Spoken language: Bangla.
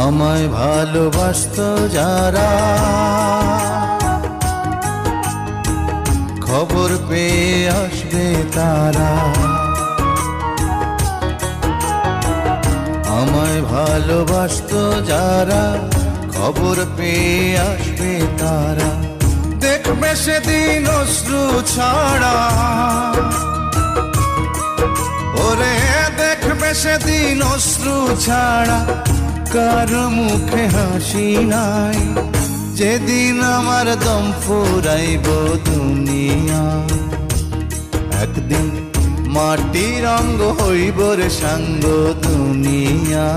আমায় ভালোবাসতো যারা, খবর পেয়ে আসবে তারা। আমায় ভালোবাসতো যারা, খবর পেয়ে আসবে তারা। দেখবে সেদিন অশ্রু ছাড়া, ওরে দেখবে সেদিন অশ্রু ছাড়া কার মুখে হাসি নাই। যেদিন আমার দম ফুরাইব দুনিয়া, একদিন মাটির অঙ্গ হইব রে সাঙ্গ দুনিয়া।